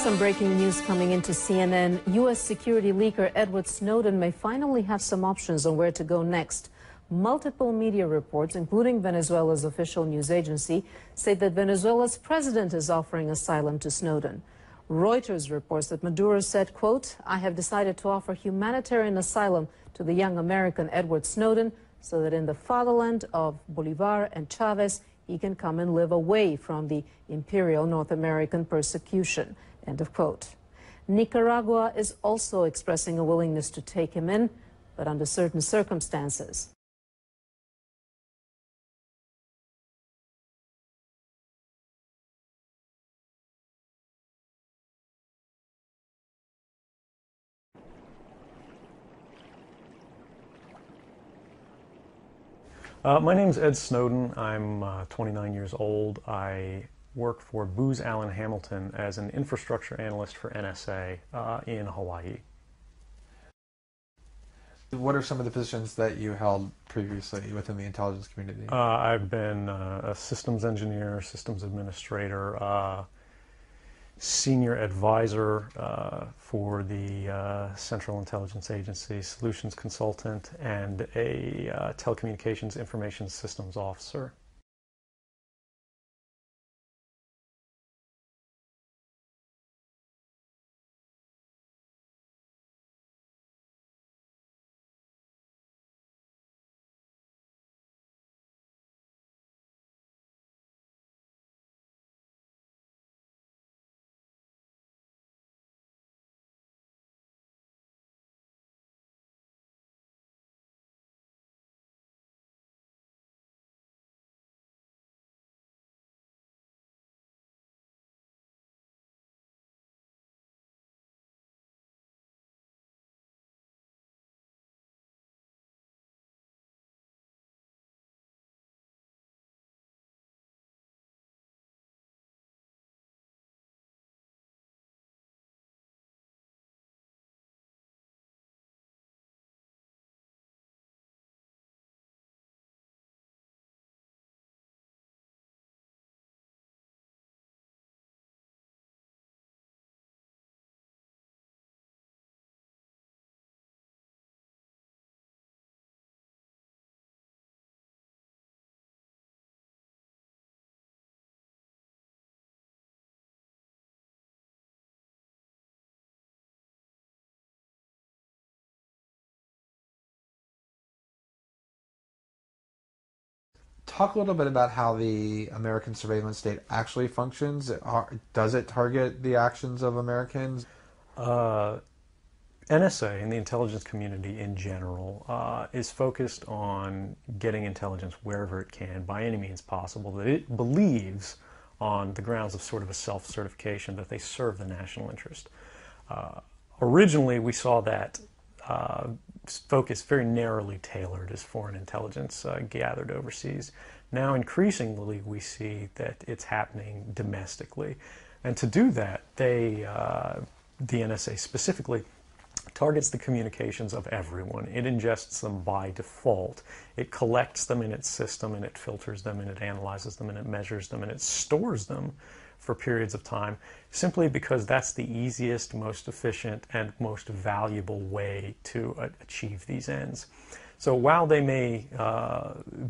Some breaking news coming into CNN. U.S. security leaker Edward Snowden may finally have some options on where to go next. Multiple media reports, including Venezuela's official news agency, say that Venezuela's president is offering asylum to Snowden. Reuters reports that Maduro said, quote, "I have decided to offer humanitarian asylum to the young American Edward Snowden so that in the fatherland of Bolivar and Chavez, he can come and live away from the imperial North American persecution." End of quote. Nicaragua is also expressing a willingness to take him in, but under certain circumstances. My name's Ed Snowden. I'm 29 years old. I work for Booz Allen Hamilton as an infrastructure analyst for NSA in Hawaii. What are some of the positions that you held previously within the intelligence community? I've been a systems engineer, systems administrator, senior advisor for the Central Intelligence Agency, solutions consultant, and a telecommunications information systems officer. Talk a little bit about how the American surveillance state actually functions. Does it target the actions of Americans? NSA and the intelligence community in general is focused on getting intelligence wherever it can by any means possible that it believes on the grounds of sort of a self-certification that they serve the national interest. Originally, we saw that focus very narrowly tailored as foreign intelligence gathered overseas. Now, increasingly, we see that it's happening domestically. And to do that, the NSA specifically, targets the communications of everyone. It ingests them by default. It collects them in its system, and it filters them, and it analyzes them, and it measures them, and it stores them for periods of time, simply because that's the easiest, most efficient, and most valuable way to achieve these ends. So while they may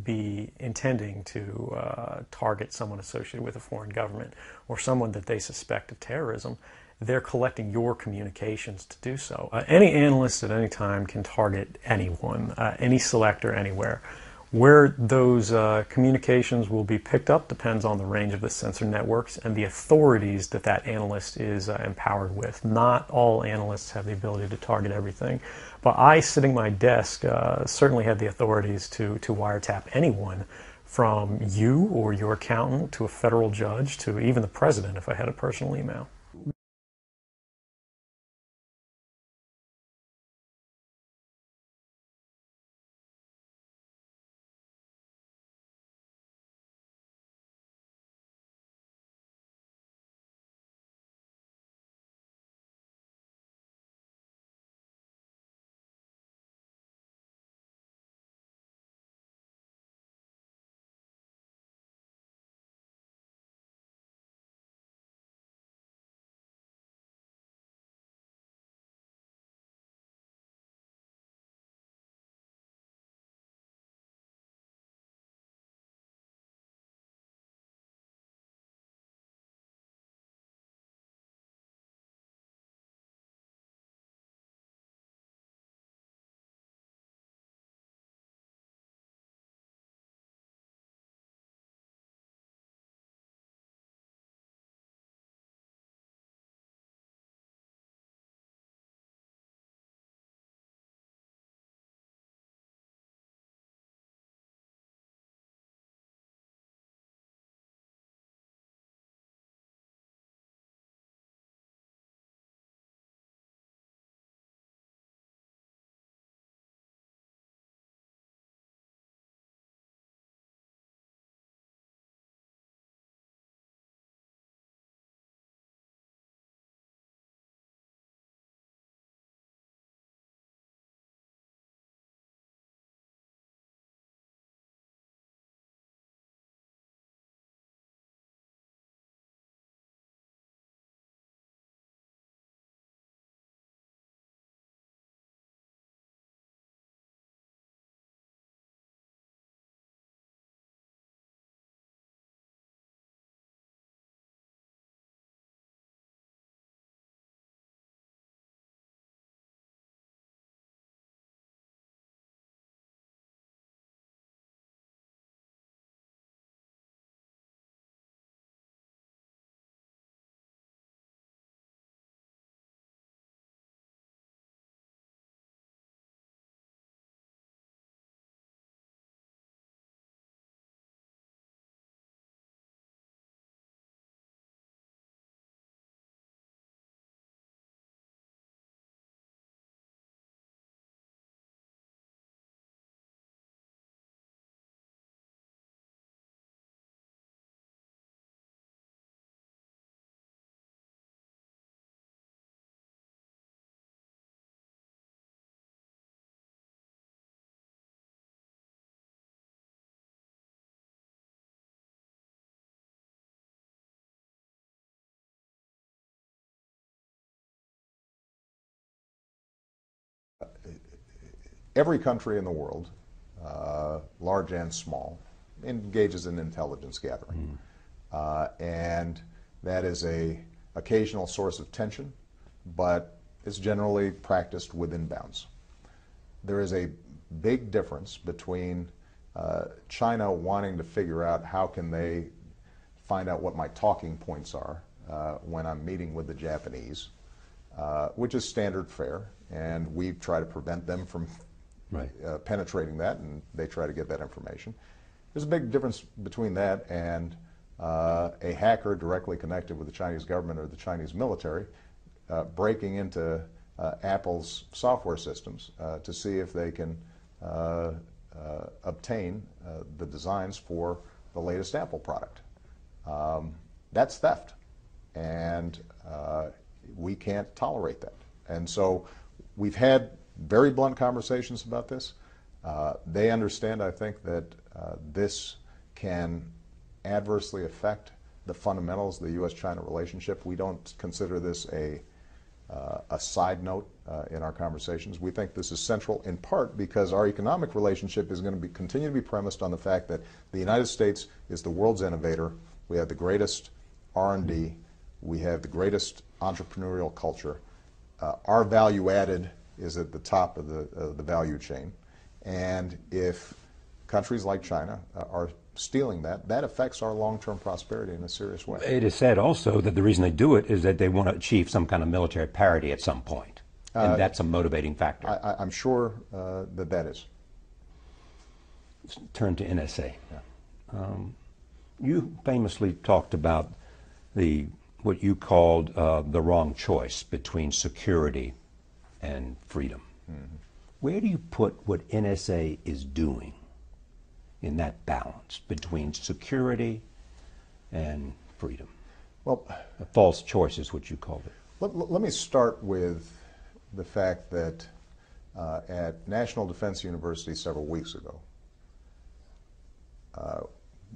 be intending to target someone associated with a foreign government or someone that they suspect of terrorism, they're collecting your communications to do so. Any analyst at any time can target anyone, any selector, anywhere. Where those communications will be picked up depends on the range of the sensor networks and the authorities that that analyst is empowered with. Not all analysts have the ability to target everything, but I, sitting at my desk, certainly have the authorities to wiretap anyone, from you or your accountant to a federal judge to even the president if I had a personal email. every country in the world, large and small, engages in intelligence gathering. And that is a occasional source of tension, but it's generally practiced within bounds. There is a big difference between China wanting to figure out how can they find out what my talking points are when I'm meeting with the Japanese, which is standard fare, and we try to prevent them from penetrating that, and they try to get that information. There's a big difference between that and a hacker directly connected with the Chinese government or the Chinese military breaking into Apple's software systems to see if they can obtain the designs for the latest Apple product. That's theft, and we can't tolerate that. And so we've had very blunt conversations about this. They understand, I think, that this can adversely affect the fundamentals of the U.S.-China relationship. We don't consider this a side note in our conversations. We think this is central in part because our economic relationship is going to continue to be premised on the fact that the United States is the world's innovator. We have the greatest R&D. We have the greatest entrepreneurial culture. Our value added is at the top of the value chain. And if countries like China are stealing that, that affects our long-term prosperity in a serious way. It is said also that the reason they do it is that they want to achieve some kind of military parity at some point. And that's a motivating factor. I'm sure that is. Let's turn to NSA. Yeah. You famously talked about what you called the wrong choice between security and freedom. Mm-hmm. Where do you put what NSA is doing in that balance between security and freedom? Well, a false choice is what you called it. Let me start with the fact that at National Defense University several weeks ago,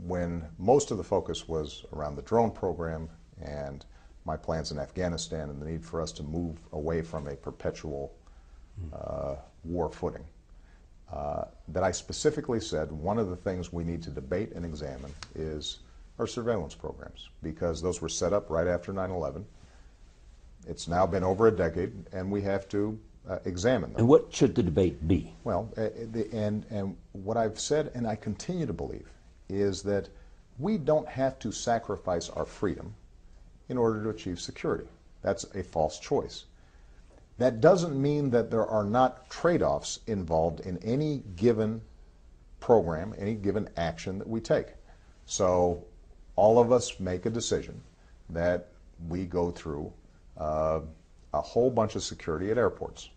when most of the focus was around the drone program and my plans in Afghanistan and the need for us to move away from a perpetual war footing, that I specifically said one of the things we need to debate and examine is our surveillance programs, because those were set up right after 9/11. It's now been over a decade, and we have to examine them. And what should the debate be? Well, and what I've said, and I continue to believe, is that we don't have to sacrifice our freedom in order to achieve security. That's a false choice. That doesn't mean that there are not trade-offs involved in any given program, any given action that we take. So all of us make a decision that we go through a whole bunch of security at airports,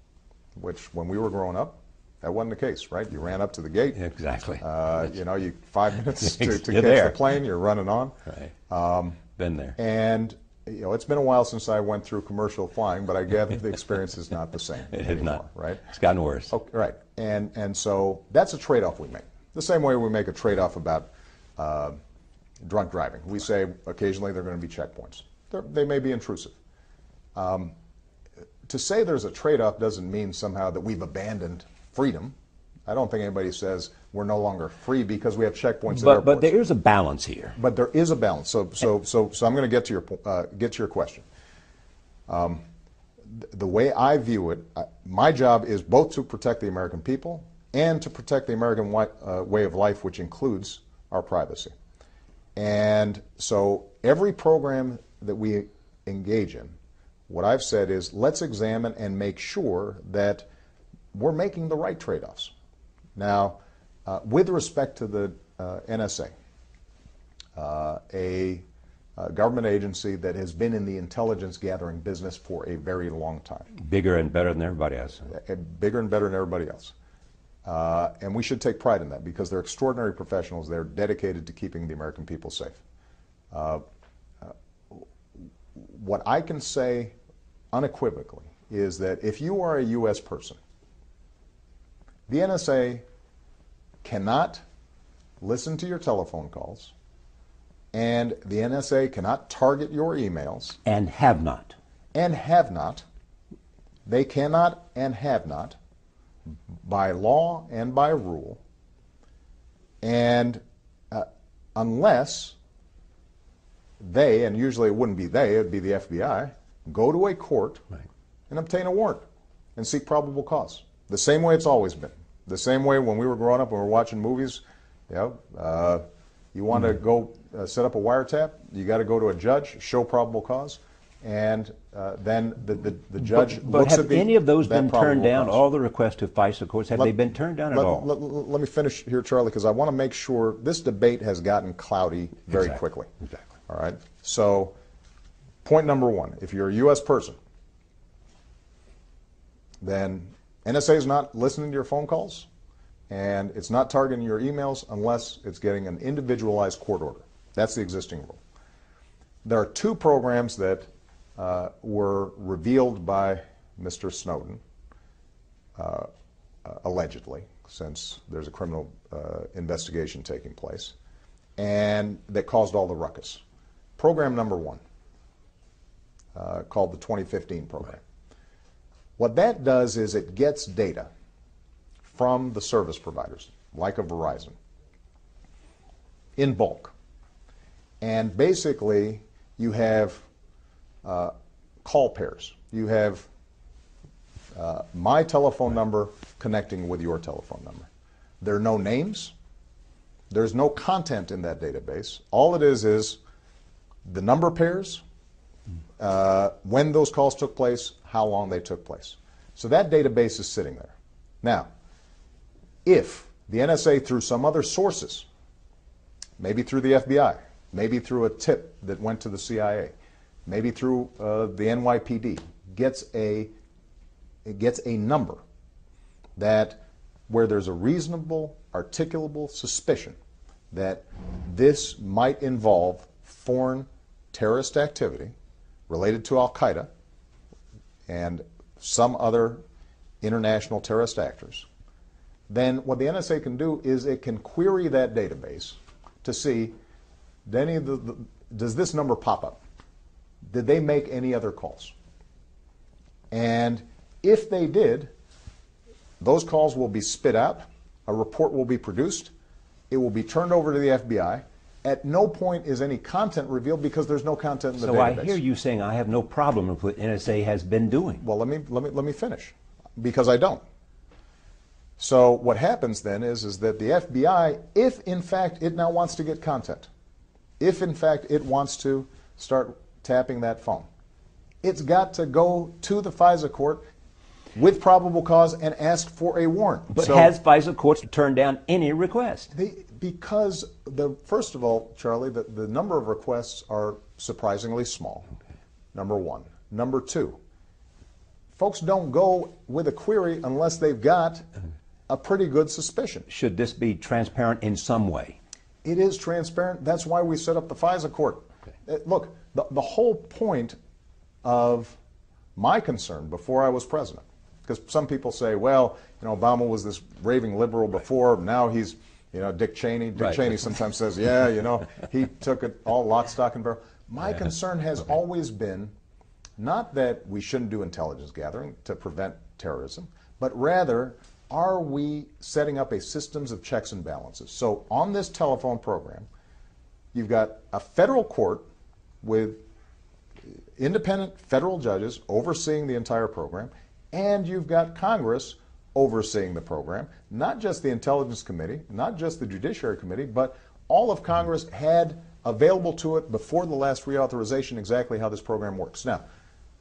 which when we were growing up, that wasn't the case, right? You ran up to the gate. Exactly. You know, 5 minutes to catch there. the plane, you're running on. Right. Been there. And you know, it's been a while since I went through commercial flying, but I gather the experience is not the same anymore, right? It's gotten worse. Okay, right. And so that's a trade-off we make. The same way we make a trade-off about drunk driving. We say occasionally there are going to be checkpoints. They may be intrusive. To say there's a trade-off doesn't mean somehow that we've abandoned freedom. I don't think anybody says we're no longer free because we have checkpoints at airports. But there is a balance here. But there is a balance. So I'm going to get to your question. The way I view it, my job is both to protect the American people and to protect the American way of life, which includes our privacy. And so every program that we engage in, what I've said is let's examine and make sure that we're making the right trade-offs. Now, with respect to the NSA, a government agency that has been in the intelligence gathering business for a very long time. Bigger and better than everybody else. Bigger and better than everybody else. And we should take pride in that because they're extraordinary professionals. They're dedicated to keeping the American people safe. What I can say unequivocally is that if you are a U.S. person, the NSA cannot listen to your telephone calls, and the NSA cannot target your emails. And have not. And have not. They cannot and have not by law and by rule, and unless they, and usually it wouldn't be they, it would be the FBI, go to a court and obtain a warrant and seek probable cause. The same way it's always been. The same way when we were growing up and we were watching movies, you want to go set up a wiretap, you got to go to a judge, show probable cause, and then the judge looks at have any of those been turned down? Cause. All the requests to FISA courts, have they been turned down at all? Let me finish here, Charlie, because I want to make sure this debate has gotten cloudy very quickly. Exactly. All right. So, point number one: if you're a U.S. person, then NSA is not listening to your phone calls, and it's not targeting your emails unless it's getting an individualized court order. That's the existing rule. There are two programs that were revealed by Mr. Snowden, allegedly, since there's a criminal investigation taking place, and that caused all the ruckus. Program number one, called the 2015 program. What that does is it gets data from the service providers, like a Verizon, in bulk. And basically, you have call pairs. You have my telephone number connecting with your telephone number. There are no names. There's no content in that database. All it is the number pairs, when those calls took place, how long they took place. So that database is sitting there. Now, if the NSA, through some other sources, maybe through the FBI, maybe through a tip that went to the CIA, maybe through the NYPD, gets a number that where there's a reasonable, articulable suspicion that this might involve foreign terrorist activity related to Al-Qaeda and some other international terrorist actors, then what the NSA can do is it can query that database to see, does this number pop up? Did they make any other calls? And if they did, those calls will be spit out, a report will be produced, it will be turned over to the FBI. At no point is any content revealed because there's no content in the database. So I hear you saying I have no problem with what NSA has been doing. Well, let me finish, because I don't. So what happens then is that the FBI, if in fact it now wants to get content, if in fact it wants to start tapping that phone, it's got to go to the FISA court with probable cause and ask for a warrant. But has FISA courts turned down any request? Because, first of all, Charlie, the number of requests are surprisingly small, number one. Number two, folks don't go with a query unless they've got a pretty good suspicion. Should this be transparent in some way? It is transparent. That's why we set up the FISA court. Okay. Look, the whole point of my concern before I was president, because some people say, well, Obama was this raving liberal before, now he's, Dick Cheney. Dick Cheney sometimes says, yeah, he took it all lock, stock, and barrel. My concern has always been not that we shouldn't do intelligence gathering to prevent terrorism, but rather, are we setting up a systems of checks and balances? So on this telephone program, you've got a federal court with independent federal judges overseeing the entire program, and you've got Congress overseeing the program, not just the Intelligence Committee, not just the Judiciary Committee, but all of Congress had available to it before the last reauthorization exactly how this program works. Now,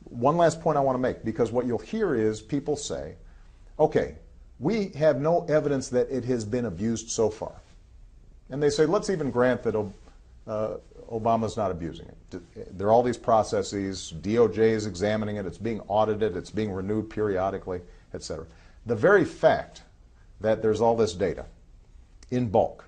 one last point I want to make, because what you'll hear is people say, okay, we have no evidence that it has been abused so far. And they say, let's even grant that Obama's not abusing it. There are all these processes, DOJ is examining it, it's being audited, it's being renewed periodically, etc. The very fact that there's all this data in bulk,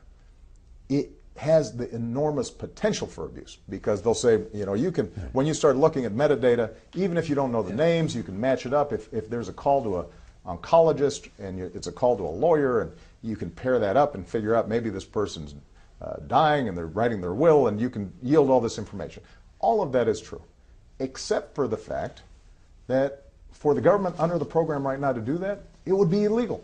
it has the enormous potential for abuse, because they'll say, you can, when you start looking at metadata, even if you don't know the names, you can match it up. If there's a call to an oncologist and it's a call to a lawyer, and you can pair that up and figure out maybe this person's dying and they're writing their will, and you can yield all this information. All of that is true, except for the fact that for the government under the program right now to do that, It would be illegal.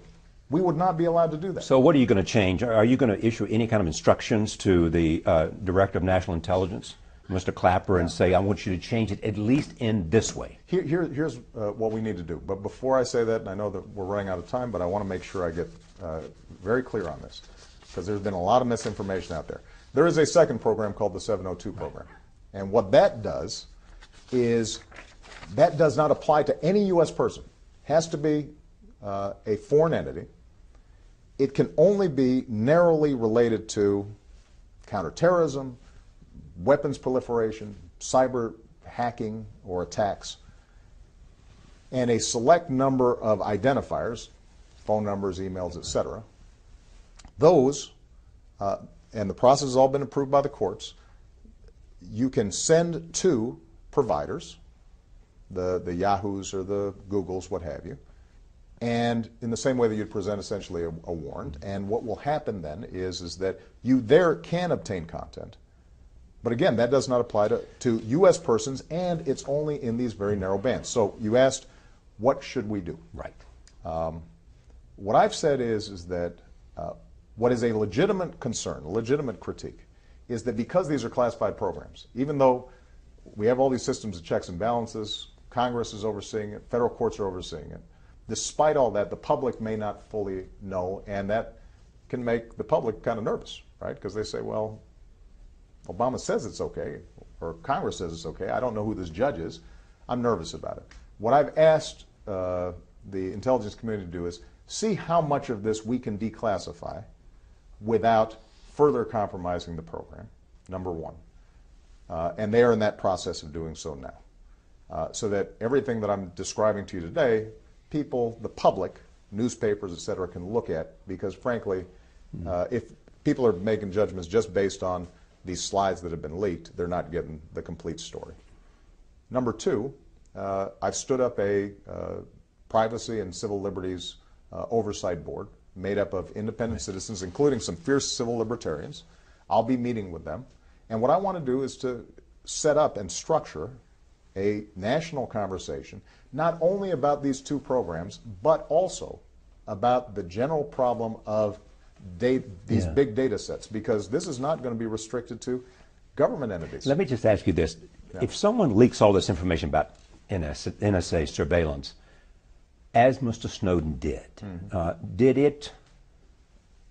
We would not be allowed to do that. So what are you going to change? Are you going to issue any kind of instructions to the Director of National Intelligence, Mr. Clapper, and say, I want you to change it at least in this way? Here's what we need to do. But before I say that, and I know that we're running out of time, but I want to make sure I get very clear on this, because there's been a lot of misinformation out there. There is a second program called the 702 program. And what that does is that does not apply to any U.S. person. It has to be a foreign entity. It can only be narrowly related to counterterrorism, weapons proliferation, cyber hacking or attacks, and a select number of identifiers, phone numbers, emails, etc. Those, and the process has all been approved by the courts, you can send to providers, the Yahoos or the Googles, what have you, and in the same way that you'd present essentially a warrant. And what will happen then is that you there can obtain content. But again, that does not apply to U.S. persons, and it's only in these very narrow bands. So you asked, what should we do? Right. What I've said is that what is a legitimate concern, a legitimate critique, is that because these are classified programs, even though we have all these systems of checks and balances, Congress is overseeing it, federal courts are overseeing it, despite all that, the public may not fully know, and that can make the public kind of nervous, right? Because they say, well, Obama says it's okay, or Congress says it's okay. I don't know who this judge is. I'm nervous about it. What I've asked the intelligence community to do is see how much of this we can declassify without further compromising the program, number one. And they are in that process of doing so now. So that everything that I'm describing to you today, people, the public, newspapers, et cetera, can look at, because frankly, if people are making judgments just based on these slides that have been leaked, they're not getting the complete story. Number two, I've stood up a privacy and civil liberties oversight board made up of independent citizens, including some fierce civil libertarians. I'll be meeting with them. And what I want to do is to set up and structure a national conversation, not only about these two programs, but also about the general problem of these big data sets, because this is not going to be restricted to government entities. Let me just ask you this. Yeah. If someone leaks all this information about NSA surveillance, as Mr. Snowden did, did it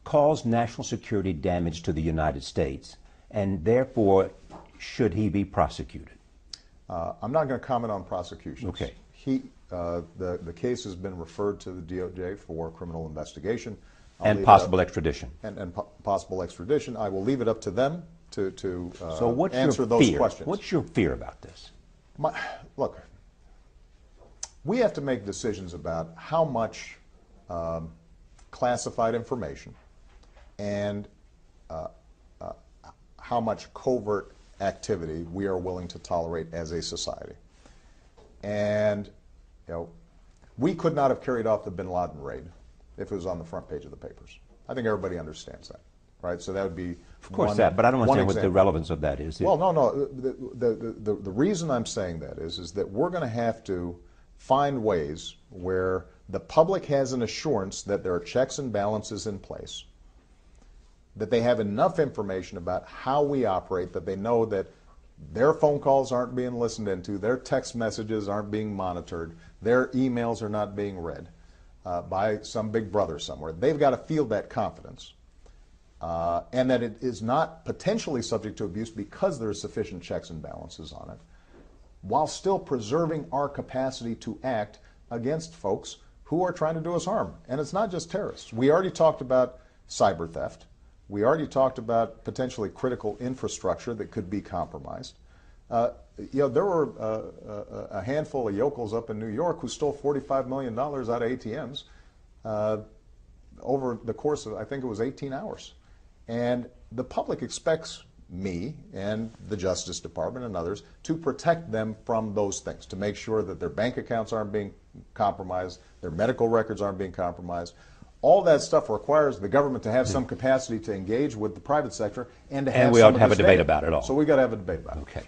cause national security damage to the United States, and therefore should he be prosecuted? I'm not going to comment on prosecutions. Okay. The case has been referred to the DOJ for criminal investigation. And possible extradition. And possible extradition. I will leave it up to them to so what's answer your those fear? questions. What's your fear about this? Look, we have to make decisions about how much classified information and how much covert activity we are willing to tolerate as a society. And, we could not have carried off the bin Laden raid if it was on the front page of the papers. I think everybody understands that, right? So that would be Of course but I don't understand what the relevance of that is. Well, no. The reason I'm saying that is that we're going to have to find ways where the public has an assurance that there are checks and balances in place, that they have enough information about how we operate, that they know that their phone calls aren't being listened into, their text messages aren't being monitored, their emails are not being read by some big brother somewhere. They've got to feel that confidence, and that it is not potentially subject to abuse because there are sufficient checks and balances on it, while still preserving our capacity to act against folks who are trying to do us harm. And it's not just terrorists. We already talked about cyber theft. We already talked about potentially critical infrastructure that could be compromised. There were a handful of yokels up in New York who stole $45 million out of ATMs over the course of, I think it was 18 hours. And the public expects me and the Justice Department and others to protect them from those things, to make sure that their bank accounts aren't being compromised, their medical records aren't being compromised. All that stuff requires the government to have some capacity to engage with the private sector and to have. And we ought to have a debate about it all. So we've got to have a debate about it. Okay.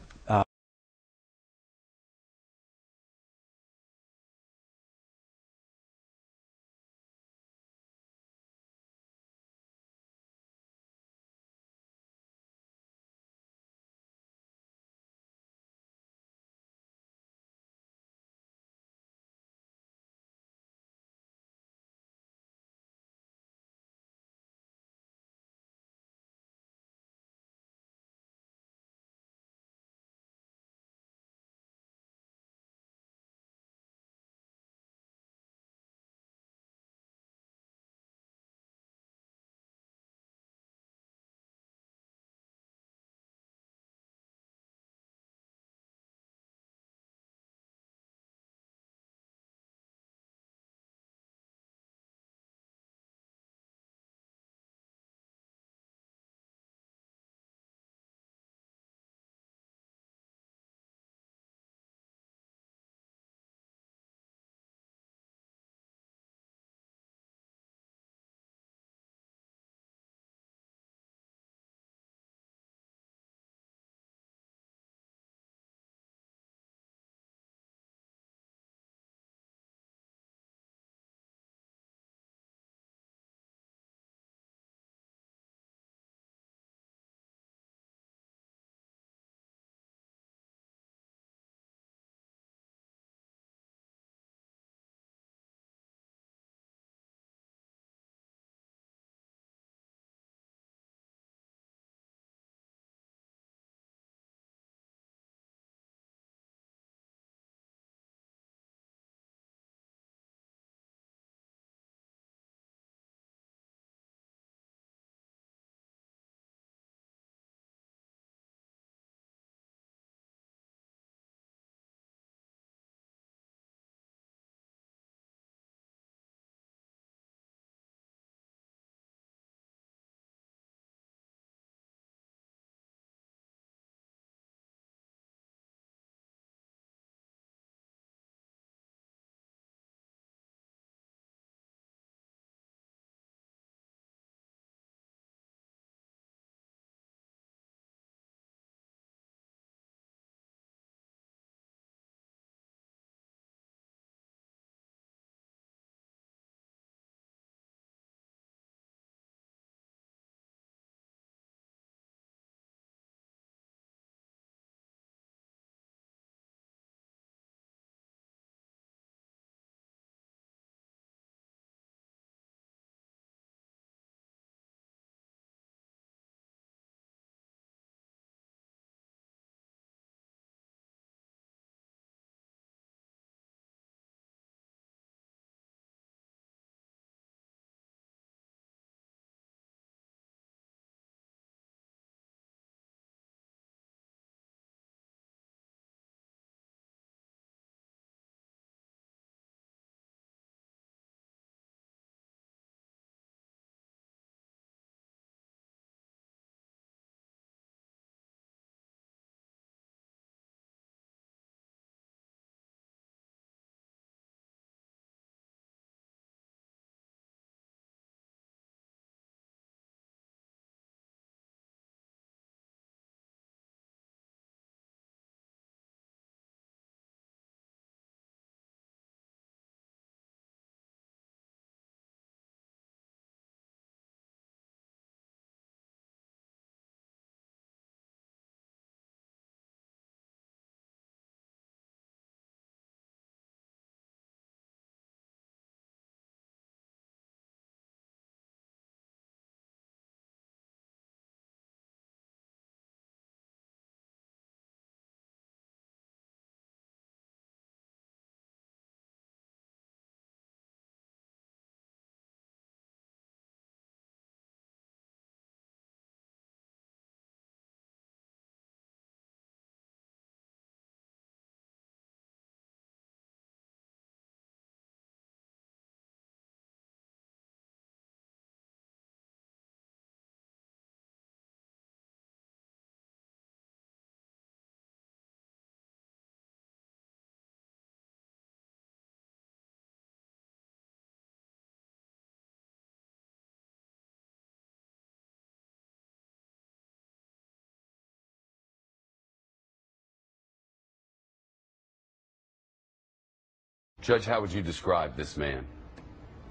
Judge, how would you describe this man?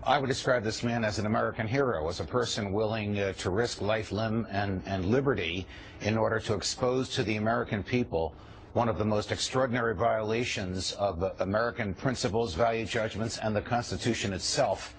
I would describe this man as an American hero, as a person willing to risk life, limb, and liberty in order to expose to the American people one of the most extraordinary violations of American principles, value judgments, and the Constitution itself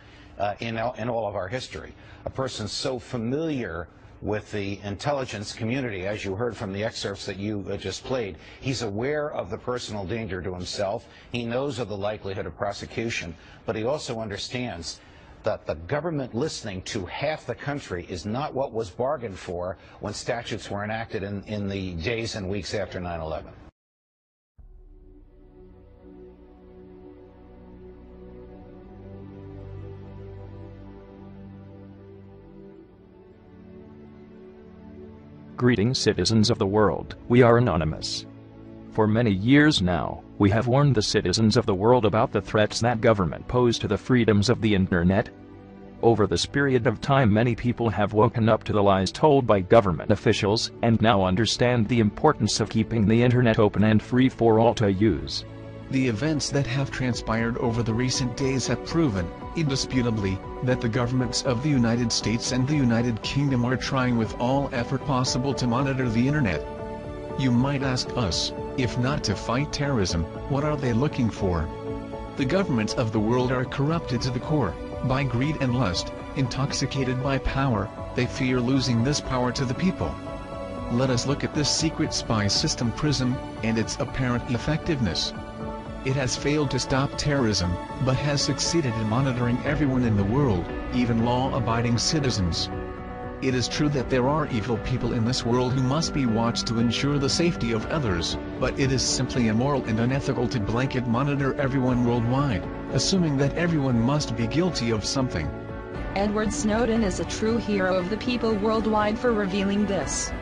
in all of our history. A person so familiar with the intelligence community, as you heard from the excerpts that you just played. He's aware of the personal danger to himself. He knows of the likelihood of prosecution, but he also understands that the government listening to half the country is not what was bargained for when statutes were enacted in the days and weeks after 9/11. Greetings, citizens of the world. We are anonymous. For many years now, we have warned the citizens of the world about the threats that government pose to the freedoms of the internet. Over this period of time, many people have woken up to the lies told by government officials and now understand the importance of keeping the internet open and free for all to use. The events that have transpired over the recent days have proven, indisputably, that the governments of the United States and the United Kingdom are trying with all effort possible to monitor the internet. You might ask us, if not to fight terrorism, what are they looking for? The governments of the world are corrupted to the core, by greed and lust, intoxicated by power. They fear losing this power to the people. Let us look at this secret spy system PRISM, and its apparent effectiveness. It has failed to stop terrorism, but has succeeded in monitoring everyone in the world, even law-abiding citizens. It is true that there are evil people in this world who must be watched to ensure the safety of others, but it is simply immoral and unethical to blanket monitor everyone worldwide, assuming that everyone must be guilty of something. Edward Snowden is a true hero of the people worldwide for revealing this.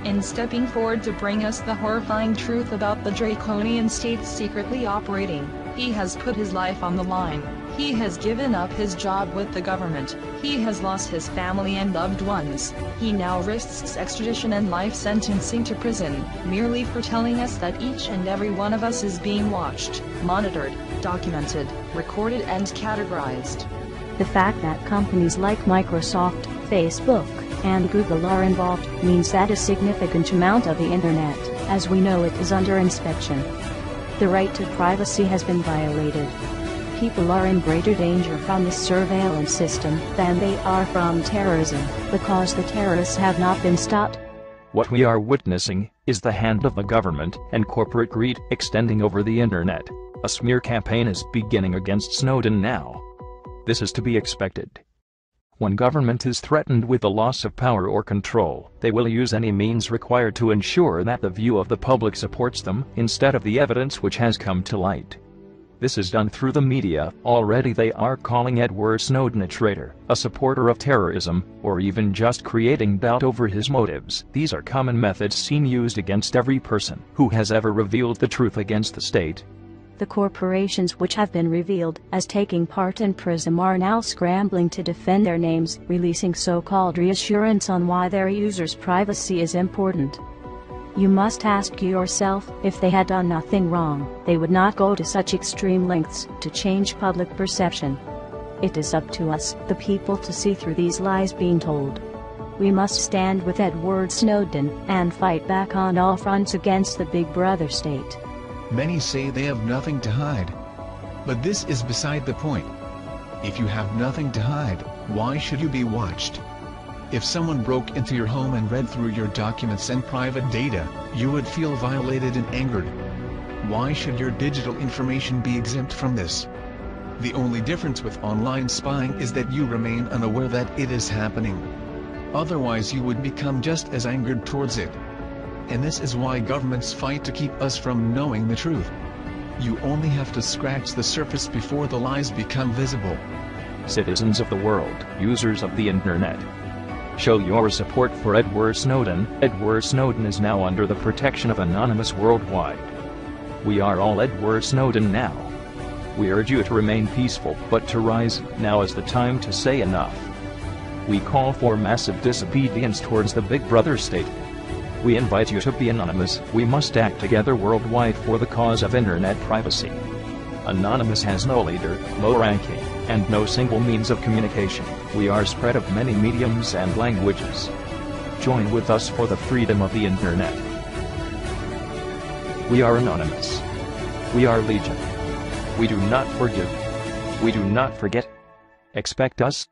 In stepping forward to bring us the horrifying truth about the draconian states secretly operating, he has put his life on the line. He has given up his job with the government. He has lost his family and loved ones. He now risks extradition and life sentencing to prison, merely for telling us that each and every one of us is being watched, monitored, documented, recorded and categorized. The fact that companies like Microsoft, Facebook, and Google are involved means that a significant amount of the internet, as we know it, is under inspection. The right to privacy has been violated. People are in greater danger from this surveillance system than they are from terrorism, because the terrorists have not been stopped. What we are witnessing is the hand of the government and corporate greed extending over the internet. A smear campaign is beginning against Snowden now. This is to be expected. When government is threatened with the loss of power or control, they will use any means required to ensure that the view of the public supports them, instead of the evidence which has come to light. This is done through the media. Already they are calling Edward Snowden a traitor, a supporter of terrorism, or even just creating doubt over his motives. These are common methods seen used against every person who has ever revealed the truth against the state. The corporations which have been revealed as taking part in PRISM are now scrambling to defend their names, releasing so-called reassurance on why their users' privacy is important. You must ask yourself, if they had done nothing wrong, they would not go to such extreme lengths to change public perception. It is up to us, the people, to see through these lies being told. We must stand with Edward Snowden and fight back on all fronts against the Big Brother state. Many say they have nothing to hide. But this is beside the point. If you have nothing to hide, why should you be watched? If someone broke into your home and read through your documents and private data, you would feel violated and angered. Why should your digital information be exempt from this? The only difference with online spying is that you remain unaware that it is happening. Otherwise you would become just as angered towards it. And this is why governments fight to keep us from knowing the truth. You only have to scratch the surface before the lies become visible. Citizens of the world, users of the internet, show your support for Edward Snowden. Edward Snowden is now under the protection of Anonymous worldwide. We are all Edward Snowden now. We urge you to remain peaceful, but to rise. Now is the time to say enough. We call for massive disobedience towards the Big Brother state. We invite you to be anonymous. We must act together worldwide for the cause of internet privacy. Anonymous has no leader, no ranking, and no single means of communication. We are spread of many mediums and languages. Join with us for the freedom of the internet. We are anonymous. We are legion. We do not forgive. We do not forget. Expect us.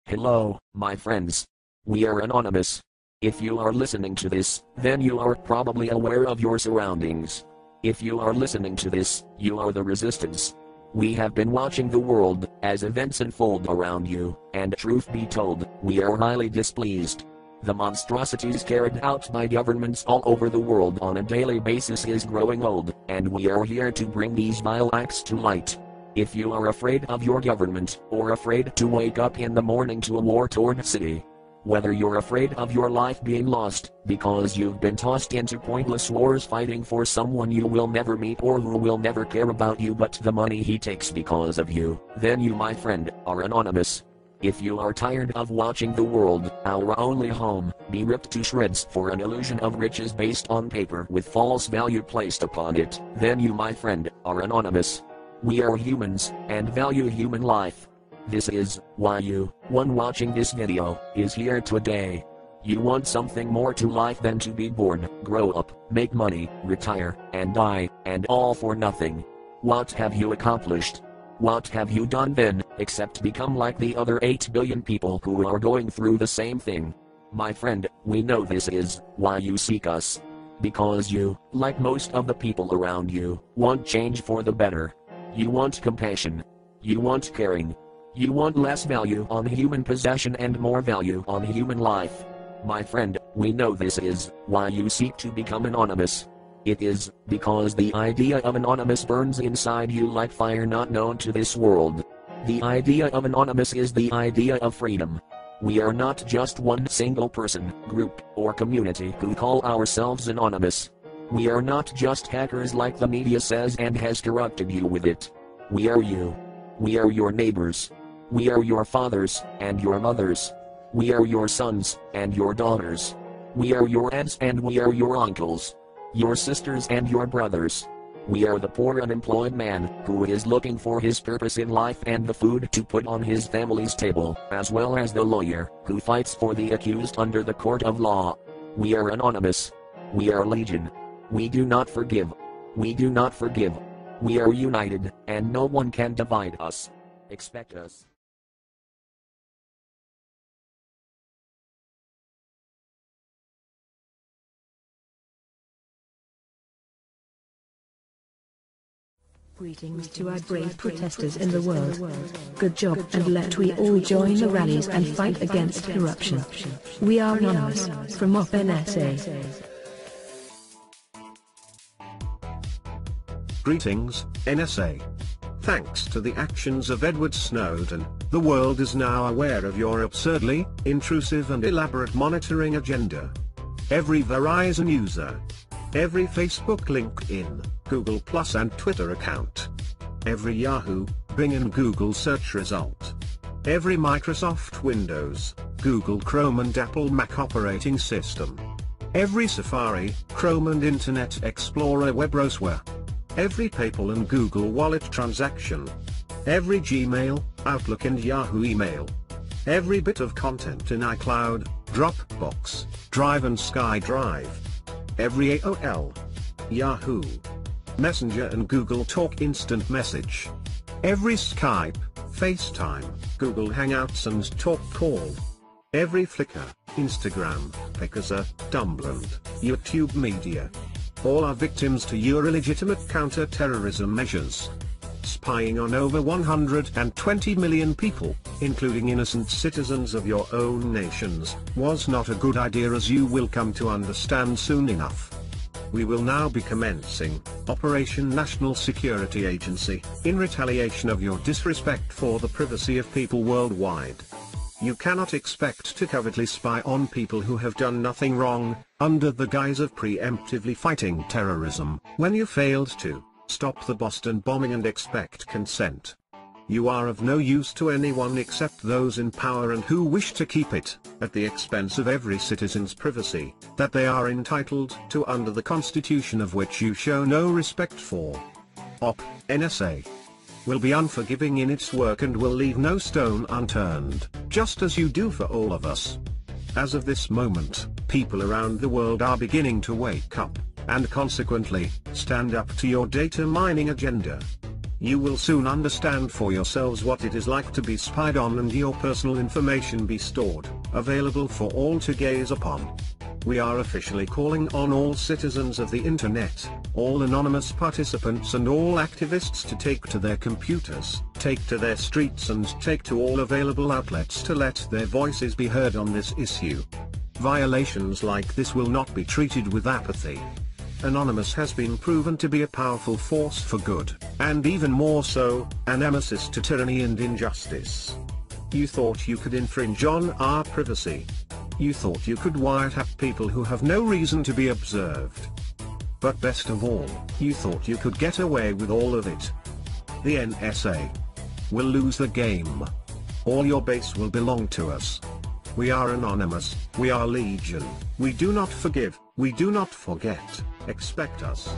Hello, my friends. We are anonymous. If you are listening to this, then you are probably aware of your surroundings. If you are listening to this, you are the resistance. We have been watching the world as events unfold around you, and truth be told, we are highly displeased. The monstrosities carried out by governments all over the world on a daily basis is growing old, and we are here to bring these vile acts to light. If you are afraid of your government, or afraid to wake up in the morning to a war-torn city, whether you're afraid of your life being lost, because you've been tossed into pointless wars fighting for someone you will never meet or who will never care about you but the money he takes because of you, then you, my friend, are anonymous. If you are tired of watching the world, our only home, be ripped to shreds for an illusion of riches based on paper with false value placed upon it, then you, my friend, are anonymous. We are humans, and value human life. This is why you, one watching this video, is here today. You want something more to life than to be born, grow up, make money, retire, and die, and all for nothing. What have you accomplished? What have you done then, except become like the other 8 billion people who are going through the same thing? My friend, we know this is why you seek us. Because you, like most of the people around you, want change for the better. You want compassion. You want caring. You want less value on human possession and more value on human life. My friend, we know this is why you seek to become anonymous. It is because the idea of anonymous burns inside you like fire not known to this world. The idea of anonymous is the idea of freedom. We are not just one single person, group, or community who call ourselves anonymous. We are not just hackers like the media says and has corrupted you with it. We are you. We are your neighbors. We are your fathers and your mothers. We are your sons and your daughters. We are your aunts and we are your uncles. Your sisters and your brothers. We are the poor unemployed man who is looking for his purpose in life and the food to put on his family's table, as well as the lawyer who fights for the accused under the court of law. We are anonymous. We are legion. We do not forgive. We do not forgive. We are united, and no one can divide us. Expect us. Greetings to our brave protesters in the world. Good job, and let we all join the rallies and fight against corruption. We are anonymous, from OpenSA. Greetings, NSA. Thanks to the actions of Edward Snowden, the world is now aware of your absurdly intrusive and elaborate monitoring agenda. Every Verizon user, every Facebook, LinkedIn, Google Plus and Twitter account, every Yahoo, Bing and Google search result, every Microsoft Windows, Google Chrome and Apple Mac operating system, every Safari, Chrome and Internet Explorer web browser, every PayPal and Google Wallet transaction, every Gmail, Outlook and Yahoo email, every bit of content in iCloud, Dropbox, Drive and SkyDrive, every AOL, Yahoo, Messenger and Google Talk instant message, every Skype, FaceTime, Google Hangouts and Talk Call, every Flickr, Instagram, Picasa, Tumblr, YouTube Media. All are victims to your illegitimate counter-terrorism measures. Spying on over 120 million people, including innocent citizens of your own nations, was not a good idea, as you will come to understand soon enough. We will now be commencing Operation National Security Agency, in retaliation of your disrespect for the privacy of people worldwide. You cannot expect to covertly spy on people who have done nothing wrong, under the guise of preemptively fighting terrorism, when you failed to stop the Boston bombing and expect consent. You are of no use to anyone except those in power and who wish to keep it, at the expense of every citizen's privacy, that they are entitled to under the Constitution, of which you show no respect for. NSA will be unforgiving in its work and will leave no stone unturned, just as you do for all of us. As of this moment, people around the world are beginning to wake up, and consequently, stand up to your data mining agenda. You will soon understand for yourselves what it is like to be spied on and your personal information be stored, available for all to gaze upon. We are officially calling on all citizens of the internet, all anonymous participants and all activists to take to their computers, take to their streets and take to all available outlets to let their voices be heard on this issue. Violations like this will not be treated with apathy. Anonymous has been proven to be a powerful force for good, and even more so, a nemesis to tyranny and injustice. You thought you could infringe on our privacy. You thought you could wiretap people who have no reason to be observed. But best of all, you thought you could get away with all of it. The NSA will lose the game. All your base will belong to us. We are anonymous, we are legion, we do not forgive, we do not forget, expect us.